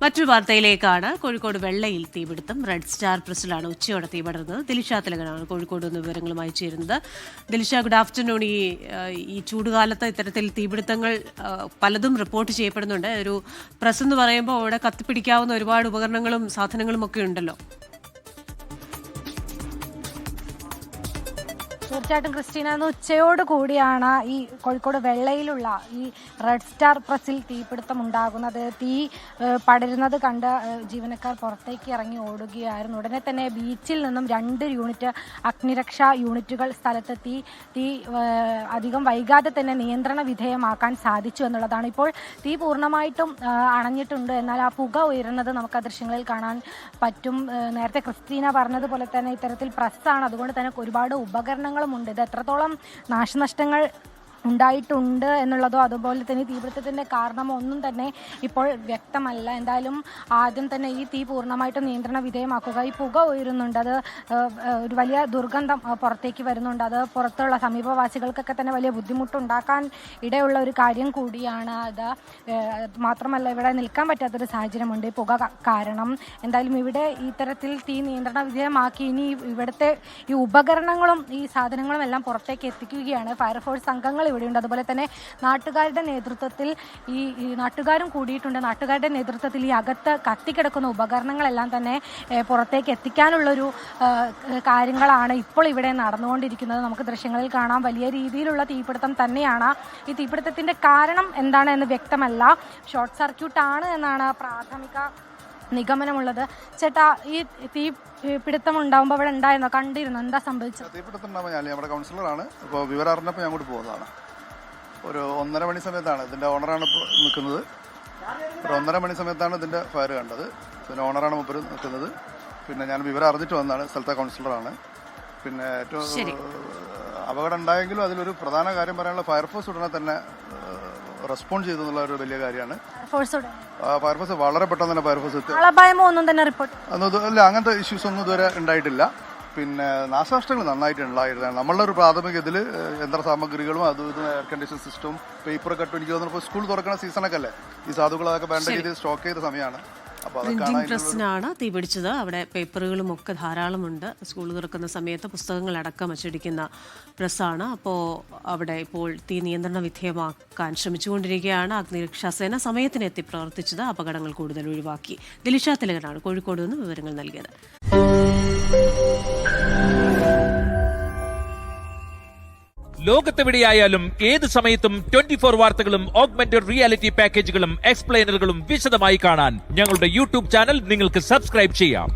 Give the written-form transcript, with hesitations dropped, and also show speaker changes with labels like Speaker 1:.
Speaker 1: മറ്റൊരു വാർത്തയിലേക്കാണ്. കോഴിക്കോട് വെള്ളയിൽ തീപിടുത്തം. Red star പ്രസിലാണ് ഉച്ചയോടെ തീപടർന്നത്. ദിലിഷ തിലകനാണ് കോഴിക്കോട് നിന്ന് വിവരങ്ങളുമായി ചേരുന്നത്. Dilisha, good afternoon. ഈ ചൂടുകാലത്ത് ഇത്തരത്തിൽ തീപിടുത്തങ്ങൾ പലതും റിപ്പോർട്ട് ചെയ്യപ്പെടുന്നുണ്ട്. ഒരു പ്രസ് എന്ന് പറയുമ്പോൾ അവിടെ കത്തിപ്പിടിക്കാവുന്ന ഒരുപാട് ഉപകരണങ്ങളും സാധനങ്ങളും ഒക്കെ ഉണ്ടല്ലോ.
Speaker 2: തീർച്ചയായിട്ടും ക്രിസ്റ്റീന, ഇന്ന് ഉച്ചയോട് കൂടിയാണ് ഈ കോഴിക്കോട് വെള്ളയിലുള്ള ഈ റെഡ് സ്റ്റാർ പ്രസിൽ തീപിടുത്തം ഉണ്ടാകുന്നത്. തീ പടരുന്നത് കണ്ട് ജീവനക്കാർ പുറത്തേക്ക് ഇറങ്ങി ഓടുകയായിരുന്നു. ഉടനെ തന്നെ ബീച്ചിൽ നിന്നും 2 യൂണിറ്റ് അഗ്നിരക്ഷാ യൂണിറ്റുകൾ സ്ഥലത്തെത്തി തീ അധികം വൈകാതെ തന്നെ നിയന്ത്രണ വിധേയമാക്കാൻ സാധിച്ചു എന്നുള്ളതാണ്. ഇപ്പോൾ തീ പൂർണ്ണമായിട്ടും അണഞ്ഞിട്ടുണ്ട്. എന്നാൽ ആ പുക ഉയരുന്നത് നമുക്ക് ആ ദൃശ്യങ്ങളിൽ കാണാൻ പറ്റും. നേരത്തെ ക്രിസ്റ്റീന പറഞ്ഞതുപോലെ തന്നെ ഇത്തരത്തിൽ പ്രസ്സാണ്, അതുകൊണ്ട് തന്നെ ഒരുപാട് ഉപകരണങ്ങളുമുണ്ട്. ഇത് എത്രത്തോളം നാശനഷ്ടങ്ങൾ ഉണ്ടായിട്ടുണ്ട് എന്നുള്ളതോ അതുപോലെ തന്നെ തീപിടുത്തത്തിൻ്റെ കാരണമോ ഒന്നും തന്നെ ഇപ്പോൾ വ്യക്തമല്ല. എന്തായാലും ആദ്യം തന്നെ ഈ തീ പൂർണ്ണമായിട്ടും നിയന്ത്രണ വിധേയമാക്കുക. ഈ പുക ഉയരുന്നുണ്ട്, അത് ഒരു വലിയ ദുർഗന്ധം പുറത്തേക്ക് വരുന്നുണ്ട്. അത് പുറത്തുള്ള സമീപവാസികൾക്കൊക്കെ തന്നെ വലിയ ബുദ്ധിമുട്ടുണ്ടാക്കാൻ ഇടയുള്ള ഒരു കാര്യം കൂടിയാണ് അത്. മാത്രമല്ല, ഇവിടെ നിൽക്കാൻ പറ്റാത്തൊരു സാഹചര്യമുണ്ട് ഈ പുക കാരണം. എന്തായാലും ഇവിടെ ഇത്തരത്തിൽ തീ നിയന്ത്രണ വിധേയമാക്കി ഇനി ഇവിടുത്തെ ഈ ഉപകരണങ്ങളും ഈ സാധനങ്ങളും എല്ലാം പുറത്തേക്ക് എത്തിക്കുകയാണ്. ഫയർഫോഴ്സ് സംഘങ്ങൾ ഇവിടെയുണ്ട്. അതുപോലെ തന്നെ നാട്ടുകാരുടെ നേതൃത്വത്തിൽ ഈ നാട്ടുകാരും കൂടിയിട്ടുണ്ട്. നാട്ടുകാരുടെ നേതൃത്വത്തിൽ ഈ അകത്ത് കത്തിക്കിടക്കുന്ന ഉപകരണങ്ങളെല്ലാം തന്നെ പുറത്തേക്ക് എത്തിക്കാനുള്ളൊരു കാര്യങ്ങളാണ് ഇപ്പോൾ ഇവിടെ നടന്നുകൊണ്ടിരിക്കുന്നത്. നമുക്ക് ദൃശ്യങ്ങളിൽ കാണാം, വലിയ രീതിയിലുള്ള തീപിടുത്തം തന്നെയാണ്. ഈ തീപിടുത്തത്തിന്റെ കാരണം എന്താണ് എന്ന് വ്യക്തമല്ല. ഷോർട്ട് സർക്യൂട്ട് ആണ് എന്നാണ് പ്രാഥമിക നിഗമനമുള്ളത്. ചേട്ടാ, ഈ തീപിടുത്തം ഉണ്ടാകുമ്പോൾ അവിടെ ഉണ്ടായിരുന്നോ, കണ്ടിരുന്നോ, എന്താ സംഭവിച്ചത്?
Speaker 3: തീപിടുത്തം ഉണ്ടാകുമ്പോൾ ഞാൻ നമ്മുടെ കൗൺസിലറാണ്. ഇപ്പോൾ വിവരം അറിഞ്ഞപ്പോൾ ഞാൻ അങ്ങോട്ട് പോകുന്നതാണ്. ഒരു 1:30 മണി സമയത്താണ് ഇതിൻ്റെ ഓണറാണ് നിൽക്കുന്നത്. ഒരു 1:30 മണി സമയത്താണ് ഇതിൻ്റെ ഫയർ കണ്ടത്. പിന്നെ ഓണറാണ് മുപ്പര് നിൽക്കുന്നത്. പിന്നെ ഞാൻ വിവരം അറിഞ്ഞിട്ട് വന്നതാണ്. സ്ഥലത്തെ കൗൺസിലറാണ്. പിന്നെ ഏറ്റവും അപകടം ഉണ്ടായെങ്കിലും അതിലൊരു പ്രധാന കാര്യം പറയാനുള്ള ഫയർഫോഴ്സ് ഉടനെ തന്നെ റെസ്പോണ്ട് ചെയ്തു എന്നുള്ള ഒരു വലിയ കാര്യമാണ്. ഫയർഫോഴ്സ് വളരെ പെട്ടെന്ന് തന്നെ ഫയർഫോഴ്സ് എത്തി. അല്ല, അങ്ങനത്തെ ഇഷ്യൂസ് ഒന്നും ഇതുവരെ ഉണ്ടായിട്ടില്ല. പിന്നെ നാശനഷ്ടങ്ങൾ നന്നായിട്ട് ഉണ്ടായിരുന്നു. നമ്മളുടെ ഒരു പ്രാഥമിക ഇതിൽ യന്ത്ര സാമഗ്രികളും അതും ഇതും എയർ കണ്ടീഷൻ സിസ്റ്റവും പേപ്പറൊക്കെ ഇട്ട് എനിക്ക് തോന്നുന്നു സ്കൂൾ തുറക്കുന്ന സീസണൊക്കെ അല്ലേ, ഈ സാധുക്കളൊക്കെ വേണ്ട രീതിയിൽ സ്റ്റോക്ക് ചെയ്ത സമയമാണ്.
Speaker 1: പ്രിന്റിംഗ് പ്രസ്സിനാണ് തീപിടിച്ചത്. അവിടെ പേപ്പറുകളും ഒക്കെ ധാരാളമുണ്ട്. സ്കൂൾ തുറക്കുന്ന സമയത്ത് പുസ്തകങ്ങളടക്കം അച്ചടിക്കുന്ന പ്രസ്സാണ്. അപ്പോൾ അവിടെ ഇപ്പോൾ തീ നിയന്ത്രണ വിധേയമാക്കാൻ ശ്രമിച്ചുകൊണ്ടിരിക്കുകയാണ്. അഗ്നിരക്ഷാസേന സമയത്തിനെത്തി പ്രവർത്തിച്ചത് അപകടങ്ങൾ കൂടുതൽ ഒഴിവാക്കി. ദിലിഷ തിലകനാണ് കോഴിക്കോട് നിന്ന് വിവരങ്ങൾ നൽകിയത്.
Speaker 4: ലോകത്തെവിടെയായാലും ഏത് സമയത്തും 24 വാർത്തകളും ഓഗ്മെന്റഡ് റിയാലിറ്റി പാക്കേജുകളും എക്സ്പ്ലെയിനറുകളും വിശദമായി കാണാൻ ഞങ്ങളുടെ യൂട്യൂബ് ചാനൽ നിങ്ങൾക്ക് സബ്സ്ക്രൈബ് ചെയ്യാം.